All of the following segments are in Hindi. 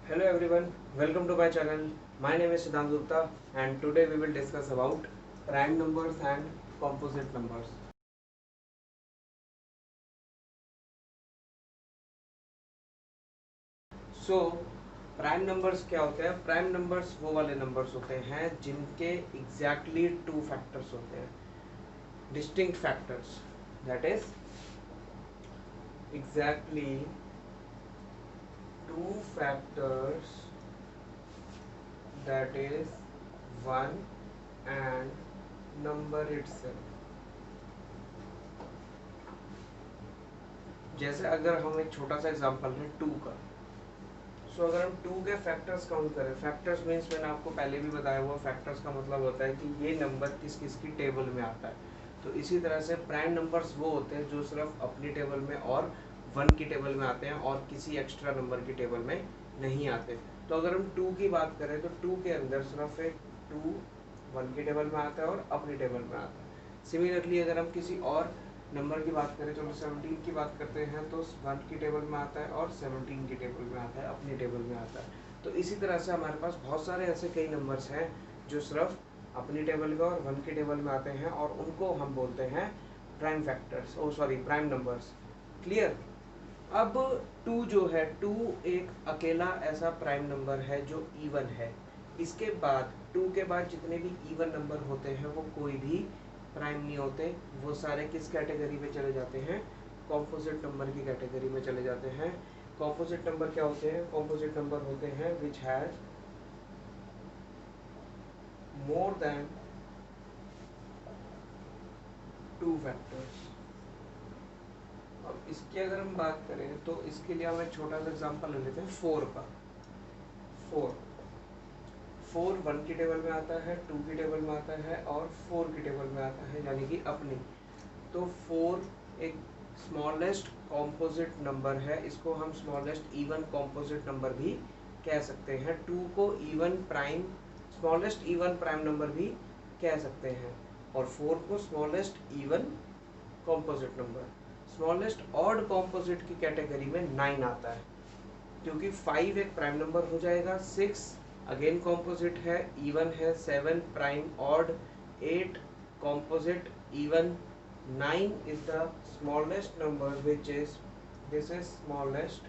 Hello everyone, welcome to my channel. My name is Siddhant Gupta and today we will discuss about prime numbers and composite numbers. So prime numbers क्या होते हैं? प्राइम नंबर्स वो वाले नंबर्स होते हैं जिनके एग्जैक्टली टू फैक्टर्स होते हैं, distinct factors, that is exactly two factors, that is 1 and number itself. जैसे अगर हम एक छोटा सा एग्जांपल है 2 का, सो अगर हम 2 के फैक्टर्स काउंट करें, फैक्टर्स मीन्स मैंने आपको पहले भी बताया हुआ, फैक्टर्स का मतलब होता है कि ये नंबर किस किस की टेबल में आता है। तो इसी तरह से प्राइम नंबर्स वो होते हैं जो सिर्फ अपनी टेबल में और 1 की टेबल में आते हैं और किसी एक्स्ट्रा नंबर की टेबल में नहीं आते। तो अगर हम 2 की बात करें तो 2 के अंदर सिर्फ एक 2 1 की टेबल में आता है और अपनी टेबल में आता है। सिमिलरली अगर हम किसी और नंबर की बात करें, चलो 17 की बात करते हैं, तो 1 की टेबल में आता है और 17 की टेबल में आता है, अपनी टेबल में आता है। तो इसी तरह से हमारे पास बहुत सारे ऐसे कई नंबर्स हैं जो सिर्फ अपनी टेबल में और 1 की टेबल में आते हैं और उनको हम बोलते हैं प्राइम फैक्टर्स, ओ सॉरी प्राइम नंबर्स। क्लियर? अब 2 जो है, 2 एक अकेला ऐसा प्राइम नंबर है जो इवन है। इसके बाद 2 के बाद जितने भी इवन नंबर होते हैं वो कोई भी प्राइम नहीं होते, वो सारे किस कैटेगरी में चले जाते हैं? कॉम्पोजिट नंबर की कैटेगरी में चले जाते हैं। कॉम्पोजिट नंबर क्या होते हैं? कॉम्पोजिट नंबर होते हैं which has more than 2 factors. अब इसकी अगर हम बात करें तो इसके लिए हम एक छोटा सा एग्जांपल ले लेते हैं 4 का। 4 4 1 की टेबल में आता है, 2 की टेबल में आता है और 4 की टेबल में आता है, यानी कि अपनी। तो 4 एक स्मॉलेस्ट कॉम्पोजिट नंबर है, इसको हम स्मॉलेस्ट इवन कॉम्पोजिट नंबर भी कह सकते हैं। 2 को even prime, smallest even prime number भी कह सकते हैं और 4 को smallest even composite number. Smallest odd composite की कैटेगरी में 9 आता है, क्योंकि 5 एक प्राइम नंबर हो जाएगा, 6 अगेन कॉम्पोजिट है, इवन है, 7 prime odd, 8 composite even, 9 is the smallest number which is, this is smallest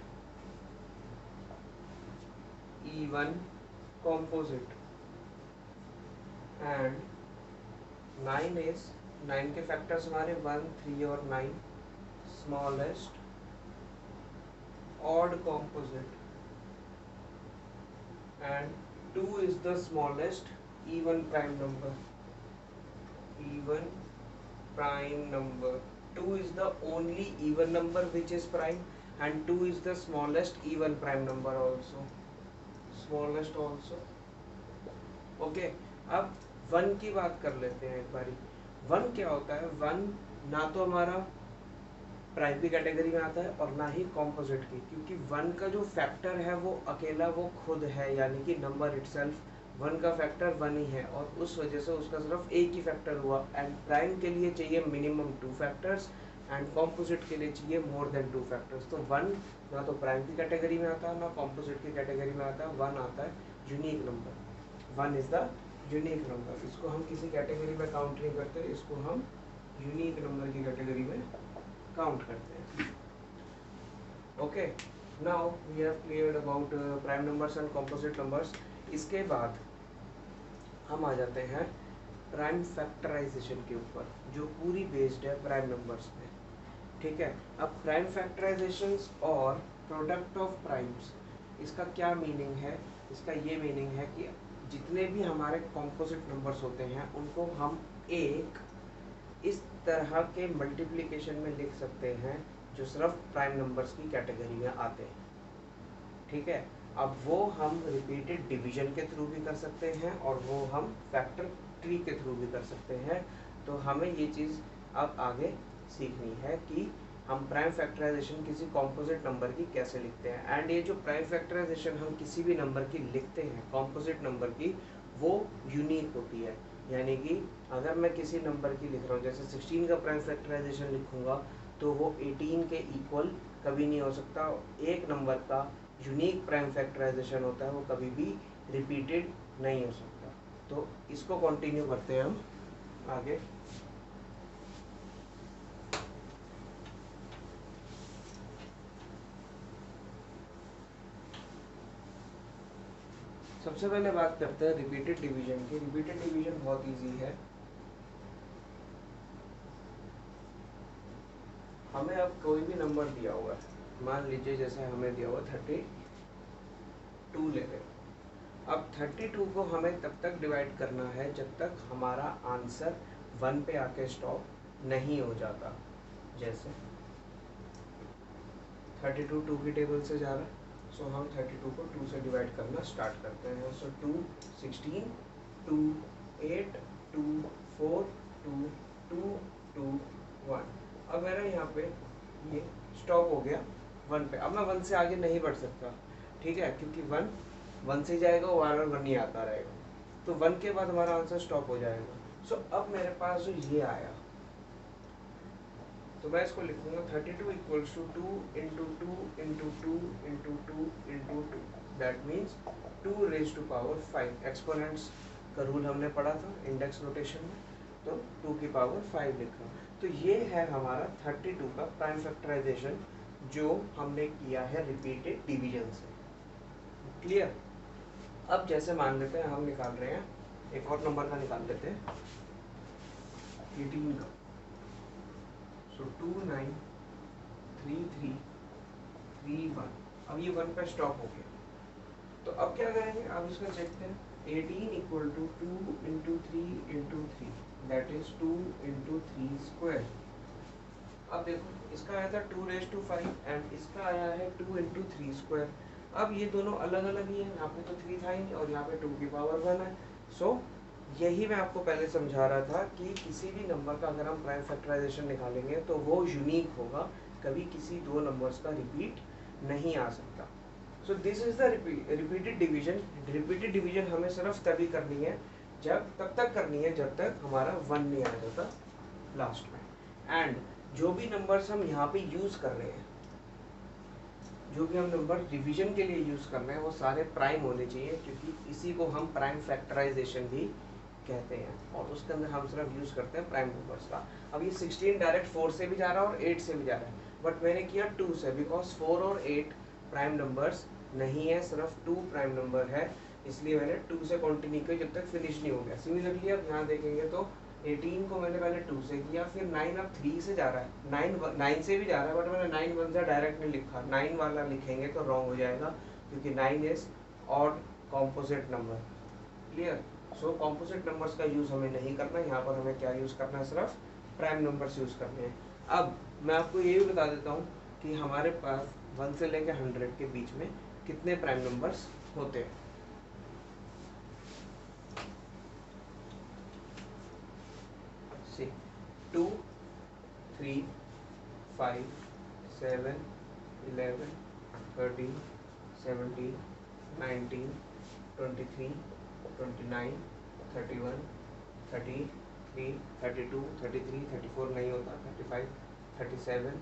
even composite and 9 is, 9 के फैक्टर्स हमारे 1 3 और 9, smallest odd composite and 2 is the smallest even prime number, even prime number. 2 is the only even number which is prime and 2 is the smallest even prime number also, smallest also. Okay अब 1 की बात कर लेते हैं एक बारी। 1 क्या होता है? 1 ना तो हमारा प्राइम की कैटेगरी में आता है और ना ही कॉम्पोजिट की, क्योंकि 1 का जो फैक्टर है वो अकेला वो खुद है, यानी कि नंबर इटसेल्फ 1 का फैक्टर 1 ही है और उस वजह से उसका सिर्फ एक ही फैक्टर हुआ। एंड प्राइम के लिए चाहिए मिनिमम 2 फैक्टर्स एंड कॉम्पोजिट के लिए चाहिए मोर देन 2 फैक्टर्स। तो 1 ना तो प्राइम की कैटेगरी में आता है ना कॉम्पोजिट की कैटेगरी में आता है, 1 आता है unique number, 1 is the unique number. इसको हम किसी कैटेगरी में काउंट नहीं करते, इसको हम यूनिक नंबर की कैटेगरी में काउंट करते हैं। Okay, now we have cleared about prime numbers and composite numbers. इसके बाद हम आ जाते हैं प्राइम फैक्टराइजेशन के ऊपर, जो पूरी बेस्ड है प्राइम नंबर्स पे। ठीक है, अब प्राइम फैक्टराइजेशन और प्रोडक्ट ऑफ प्राइम्स, इसका क्या मीनिंग है? इसका ये मीनिंग है कि जितने भी हमारे कॉम्पोजिट नंबर्स होते हैं उनको हम एक इस तरह के मल्टीप्लिकेशन में लिख सकते हैं जो सिर्फ प्राइम नंबर्स की कैटेगरी में आते हैं। ठीक है, अब वो हम रिपीटेड डिवीजन के थ्रू भी कर सकते हैं और वो हम फैक्टर ट्री के थ्रू भी कर सकते हैं। तो हमें ये चीज़ अब आगे सीखनी है कि हम प्राइम फैक्टराइजेशन किसी कॉम्पोजिट नंबर की कैसे लिखते हैं। एंड ये जो प्राइम फैक्टराइजेशन हम किसी भी नंबर की लिखते हैं कॉम्पोजिट नंबर की, वो यूनिक होती है। यानी कि अगर मैं किसी नंबर की लिख रहा हूँ, जैसे 16 का प्राइम फैक्टराइजेशन लिखूंगा तो वो 18 के इक्वल कभी नहीं हो सकता। एक नंबर का यूनिक प्राइम फैक्टराइजेशन होता है वो कभी भी रिपीटेड नहीं हो सकता। तो इसको कंटिन्यू करते हैं हम आगे। सबसे पहले बात करते हैं रिपीटेड डिवीजन की। रिपीटेड डिवीजन बहुत इजी है। हमें अब कोई भी नंबर दिया हुआ है, मान लीजिए जैसे हमें दिया हुआ 32 ले रहे। अब 32 को हमें तब तक डिवाइड करना है जब तक हमारा आंसर 1 पे आके स्टॉप नहीं हो जाता। जैसे 32 2 की टेबल से जा रहा है, सो हम 32 को 2 से डिवाइड करना स्टार्ट करते हैं। सो 2 16 2 8 2 4 2 2 2 1। अब मेरा यहाँ पे ये स्टॉप हो गया 1 पे। अब मैं 1 से आगे नहीं बढ़ सकता, ठीक है, क्योंकि 1 से जाएगा वो बार बार 1 ही आता रहेगा। तो 1 के बाद हमारा आंसर स्टॉप हो जाएगा। सो अब मेरे पास जो ये आया, तो मैं इसको लिखूंगा 32 equals to 2 into 2 into 2 into 2 into 2, that means 2 raise to power 5। Exponents का रूल हमने पढ़ा था इंडेक्स नोटेशन में, तो 2 की पावर 5 लिखा। तो ये है हमारा 32 का प्राइम फैक्टराइजेशन जो हमने किया है रिपीटेड डिवीजन से। क्लियर? अब जैसे मान लेते हैं हम निकाल रहे हैं, एक और नंबर का निकाल लेते हैं 18 का। सो 2 9 3 3 3 1। अब ये 1 पे स्टॉप हो गया। तो अब क्या करेंगे, अब इसको देखते हैं। 18 equal to 2 into 3 into 3, that is 2 into 3 square. अब देखो इसका आया था 2 रेज टू 5 एंड इसका आया है 2 इंटू 3 स्क्वायर। अब ये दोनों अलग अलग ही है, यहाँ पे तो 3 था ही और यहाँ पे 2 की पावर 1 है। सो यही मैं आपको पहले समझा रहा था कि किसी भी नंबर का अगर हम प्राइम फैक्टराइजेशन निकालेंगे तो वो यूनिक होगा, कभी किसी दो नंबर्स का रिपीट नहीं आ सकता। So this is the repeated division. Repeated division हमें सिर्फ तभी करनी है तब तक करनी है जब तक हमारा 1 नहीं आ जाता लास्ट में। एंड जो भी नंबर्स हम यहाँ पे यूज कर रहे हैं, जो भी हम नंबर डिवीजन के लिए यूज कर रहे हैं, वो सारे प्राइम होने चाहिए, क्योंकि इसी को हम प्राइम फैक्टराइजेशन भी कहते हैं और उसके अंदर हम सिर्फ यूज करते हैं प्राइम नंबर्स का। अब ये 16 डायरेक्ट 4 से भी जा रहा है और 8 से भी जा रहा है, बट मैंने किया 2 से, बिकॉज 4 और 8 प्राइम नंबर्स नहीं है, सिर्फ 2 प्राइम नंबर है, इसलिए मैंने 2 से कंटिन्यू किया जब तक फिनिश नहीं हो गया। सिमिलरली अब यहाँ देखेंगे तो 18 को मैंने पहले 2 से किया, फिर 9 अब 3 से जा रहा है, 9 से भी जा रहा है, बट मैंने 9 1 से डायरेक्ट नहीं लिखा, 9 वाला लिखेंगे तो रॉन्ग हो जाएगा, क्योंकि 9 is odd composite number. Clear? So composite numbers का यूज़ हमें नहीं करना है, यहाँ पर हमें क्या यूज़ करना है, सिर्फ प्राइम नंबर्स यूज़ करने हैं। अब मैं आपको ये भी बता देता हूँ कि हमारे पास 1 से लेकर 100 के बीच में कितने प्राइम नंबर्स होते हैं। सी 2 3 5 7 11 13 17 19 23 29 31 33 32 33 34 नहीं होता, 35 37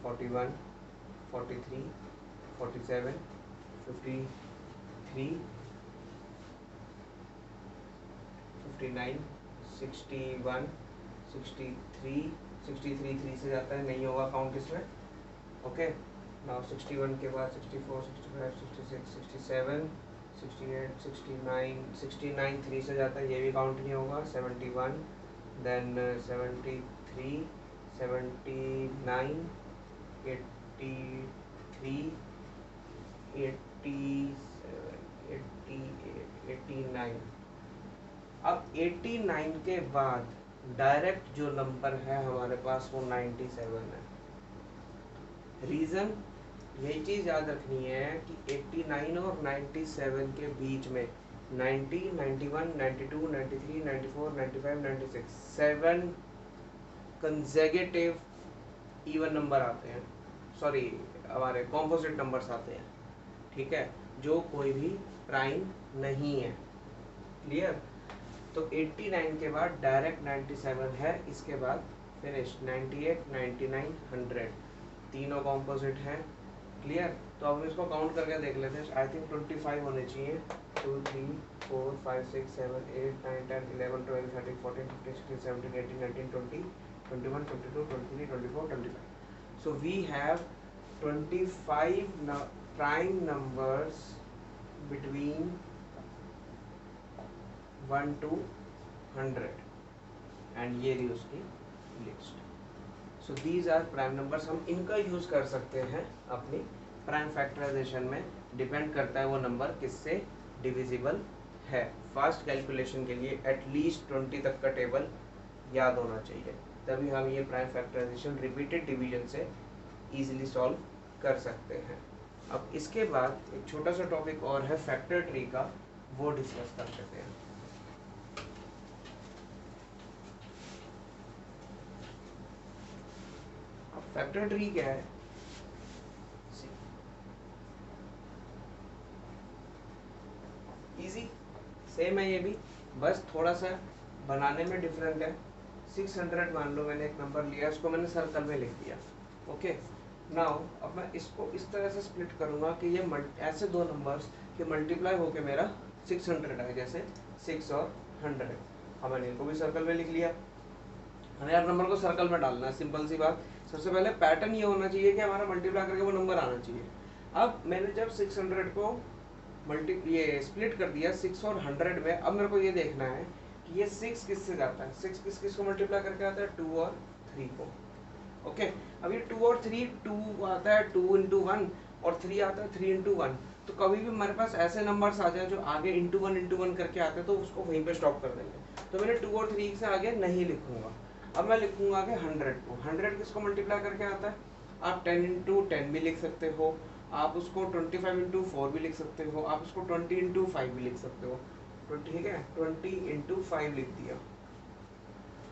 41 43 47 53 59 61 63 63 3 से जाता है, नहीं होगा काउंट इसमें। ओके, नाउ 61 के बाद 64 65 66 67 68 69 69 3 से जाता है, ये भी काउंट नहीं होगा। 71 देन 73 79 83 87 88 89। अब 89 के बाद डायरेक्ट जो नंबर है हमारे पास वो 97 है। रीज़न यही चीज़ याद रखनी है कि 89 और 97 के बीच में 90, 91, 92, 93, 94, 95, 96 7 कंसेक्यूटिव इवन नंबर आते हैं, सॉरी हमारे कॉम्पोजिट नंबर्स आते हैं, ठीक है, जो कोई भी प्राइम नहीं है। क्लियर? तो 89 के बाद डायरेक्ट 97 है, इसके बाद फिनिश 98, 99, 100 तीनों कॉम्पोजिट हैं। क्लियर? तो अब इसको काउंट करके देख लेते हैं। आई थिंक 25 होने चाहिए। 2 3 4 5 6 7 8 9 10 11 12 13 14 15 16 17 18 19 20 21 22 23 24 25. So we have 25 prime numbers between 1 to 100 and ये रही उसकी list. So these are prime numbers. हम इनका यूज कर सकते हैं अपनी प्राइम फैक्टराइजेशन में। डिपेंड करता है वो नंबर किससे डिविजिबल है। फास्ट कैलकुलेशन के लिए एटलीस्ट 20 तक का टेबल याद होना चाहिए, तभी हम ये प्राइम फैक्टराइजेशन रिपीटेड डिवीजन से इजीली सॉल्व कर सकते हैं। अब इसके बाद एक छोटा सा टॉपिक और है फैक्टर ट्री का, वो डिस्कस कर लेते हैं। फैक्टर ट्री क्या है? इजी सेम है ये भी, बस थोड़ा सा बनाने में डिफरेंट है। 600 मान लो मैंने एक नंबर लिया, इसको मैंने सर्कल में लिख दिया। ओके, नाउ अब मैं इसको इस तरह से स्प्लिट करूंगा कि ये ऐसे दो नंबर्स के मल्टीप्लाई होके मेरा 600 आए, जैसे 6 और 100। अब मैंने इनको भी सर्कल में लिख लिया। हमें यार नंबर को सर्कल में डालना है, सिंपल सी बात। सबसे पहले पैटर्न ये होना चाहिए कि हमारा मल्टीप्लाई करके वो नंबर आना चाहिए। अब मैंने जब 600 को ये स्प्लिट कर दिया 6 और 100 में, अब मेरे को ये देखना है कि ये 6 किससे जाता है, 6 किस को मल्टीप्लाई करके आता है, 2 और 3 को। ओके, अब ये 2 और 3, 2 आता है 2 इंटू 1 और 3 आता है 3 इंटू 1। तो कभी भी हमारे पास ऐसे नंबर्स आ जाए जो आगे इंटू 1 करके आते हैं, तो उसको वहीं पे स्टॉप कर देंगे। तो मैंने 2 और 3 से आगे नहीं लिखूंगा। अब मैं लिखूंगा आगे 100 को। 100 किसको मल्टीप्लाई करके आता है? आप 10 इंटू 10 भी लिख सकते हो, आप उसको 25 इंटू 4 भी लिख सकते हो, आप उसको 20 इंटू 5 भी लिख सकते हो। तो ठीक है, 20 इंटू 5 लिख दिया।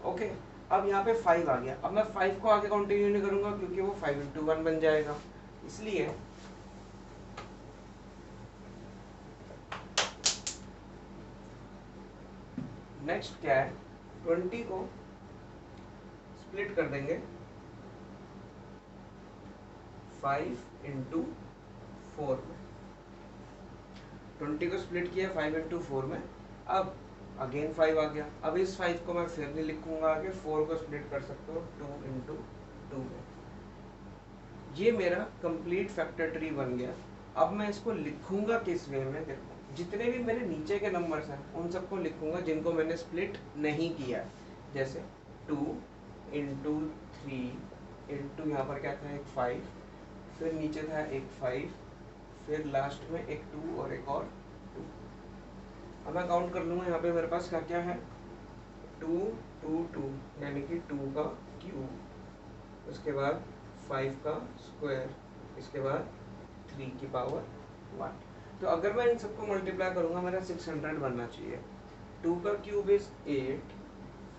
ओके, अब यहाँ पे 5 आ गया। अब मैं 5 को आगे कंटिन्यू नहीं करूंगा क्योंकि वो 5 इंटू 1 बन जाएगा, इसलिए नेक्स्ट क्या है, 20 को स्प्लिट कर देंगे 5 इंटू 4 में। 20 को स्प्लिट किया 5 इंटू 4 में, अब अगेन 5 आ गया। अब इस 5 को मैं फिर नहीं लिखूंगा आगे, 4 को स्प्लिट कर सकते हो 2 इंटू 2 में। ये मेरा कंप्लीट फैक्टर ट्री बन गया। अब मैं इसको लिखूंगा किस वे में, देखो जितने भी मेरे नीचे के नंबर्स हैं उन सबको लिखूंगा जिनको मैंने स्प्लिट नहीं किया, जैसे 2 इंटू 3 इंटू यहाँ पर क्या था, एक 5, फिर नीचे था एक 5, फिर लास्ट में एक 2 और एक और 2। अब मैं काउंट कर लूँगा यहाँ पे मेरे पास क्या क्या है, 2 2 2 यानी कि 2 का क्यूब, उसके बाद 5 का स्क्वायर, इसके बाद 3 की पावर 1। तो अगर मैं इन सबको मल्टीप्लाई करूँगा मेरा 600 बनना चाहिए। 2 का क्यूब इज 8,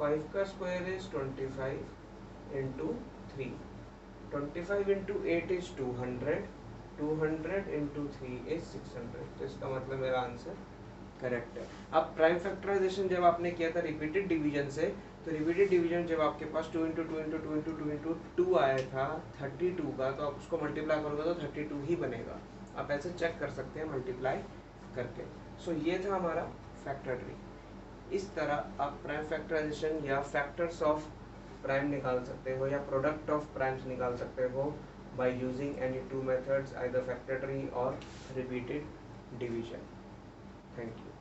5 का square is 25 into 3, 25 into 8 is 200, 200 into 3 is 600। तो इसका मतलब मेरा आंसर करेक्ट है। अब प्राइम फैक्टराइजेशन जब आपने किया था रिपीटेड डिवीजन से, तो रिपीटेड डिवीजन जब आपके पास 2 इंटू 2 इंटू 2 इंटू 2 इंटू 2 आया था 32 का, तो आप उसको मल्टीप्लाई करोगे तो 32 ही बनेगा। आप ऐसे चेक कर सकते हैं मल्टीप्लाई करके। सो ये था हमारा फैक्टर ट्री। इस तरह आप प्राइम फैक्टराइजेशन या फैक्टर्स ऑफ प्राइम निकाल सकते हो या प्रोडक्ट ऑफ प्राइम्स निकाल सकते हो by using any two methods, either factor tree और रिपीटेड डिवीजन। Thank you.